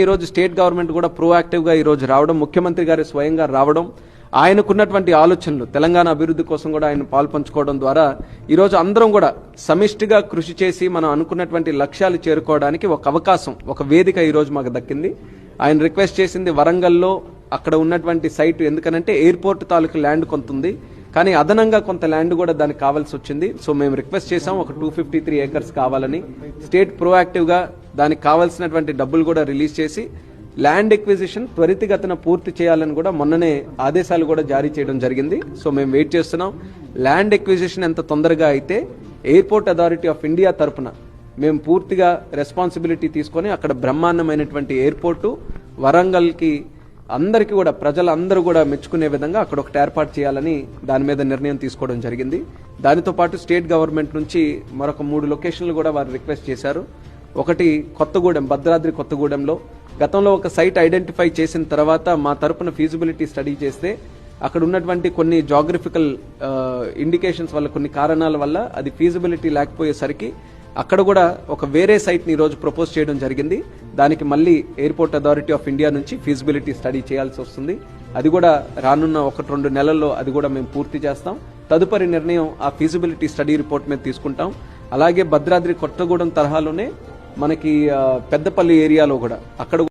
ఈ రోజు state government కూడా ప్రోయాక్టివ్ గా ఈ రోజు రావడం, ముఖ్యమంత్రి గారు స్వయంగా రావడం, ఆయనకున్నటువంటి ఆలోచనలు తెలంగాణ అభివృద్ధి కోసం కూడా ఆయన పాల్పంచుకోవడం ద్వారా ఈ రోజు అందరం కూడా సమిష్టిగా కృషి చేసి మనం అనుకున్నటువంటి లక్ష్యాలు చేరుకోవడానికి ఒక అవకాశం, ఒక వేదిక ఈ రోజు మాకు దక్కింది. ఆయన రిక్వెస్ట్ చేసింది వరంగల్లో అక్కడ ఉన్నటువంటి సైట్, ఎందుకనంటే ఎయిర్పోర్ట్ తాలూకు ల్యాండ్ కొంత ఉంది, కానీ అదనంగా కొంత ల్యాండ్ కూడా దానికి కావాల్సి వచ్చింది. సో మేము రిక్వెస్ట్ చేసాం ఒక 253 ఏకర్స్ కావాలని. స్టేట్ ప్రోయాక్టివ్ గా దానికి కావాల్సినటువంటి డబ్బులు కూడా రిలీజ్ చేసి ల్యాండ్ ఎక్విజిషన్ త్వరితగతిన పూర్తి చేయాలని కూడా మొన్ననే ఆదేశాలు కూడా జారీ చేయడం జరిగింది. సో మేము వెయిట్ చేస్తున్నాం. ల్యాండ్ ఎక్విజిషన్ ఎంత తొందరగా అయితే ఎయిర్పోర్ట్ అథారిటీ ఆఫ్ ఇండియా తరఫున మేము పూర్తిగా రెస్పాన్సిబిలిటీ తీసుకొని అక్కడ బ్రహ్మాండమైనటువంటి ఎయిర్పోర్టు వరంగల్కి అందరికీ కూడా ప్రజలందరూ కూడా మెచ్చుకునే విధంగా అక్కడ ఒకటి ఏర్పాటు చేయాలని దాని మీద నిర్ణయం తీసుకోవడం జరిగింది. దానితో పాటు స్టేట్ గవర్నమెంట్ నుంచి మరొక 3 లొకేషన్లు కూడా వారు రిక్వెస్ట్ చేశారు. ఒకటి కొత్తగూడెం, భద్రాద్రి కొత్తగూడెంలో గతంలో ఒక సైట్ ఐడెంటిఫై చేసిన తర్వాత మా తరపున ఫీజిబిలిటీ స్టడీ చేస్తే అక్కడ ఉన్నటువంటి కొన్ని జాగ్రఫికల్ ఇండికేషన్స్ వల్ల, కొన్ని కారణాల వల్ల అది ఫీజిబిలిటీ లేకపోయేసరికి అక్కడ కూడా ఒక వేరే సైట్ ని ఈ రోజు ప్రపోజ్ చేయడం జరిగింది. దానికి మళ్ళీ ఎయిర్పోర్ట్ అథారిటీ ఆఫ్ ఇండియా నుంచి ఫీజిబిలిటీ స్టడీ చేయాల్సి వస్తుంది. అది కూడా రానున్న 1-2 నెలల్లో అది కూడా మేము పూర్తి చేస్తాం. తదుపరి నిర్ణయం ఆ ఫీజిబిలిటీ స్టడీ రిపోర్ట్ మీద తీసుకుంటాం. అలాగే భద్రాద్రి కొత్తగూడెం తరహాలోనే మనకి పెద్దపల్లి ఏరియాలో కూడా అక్కడ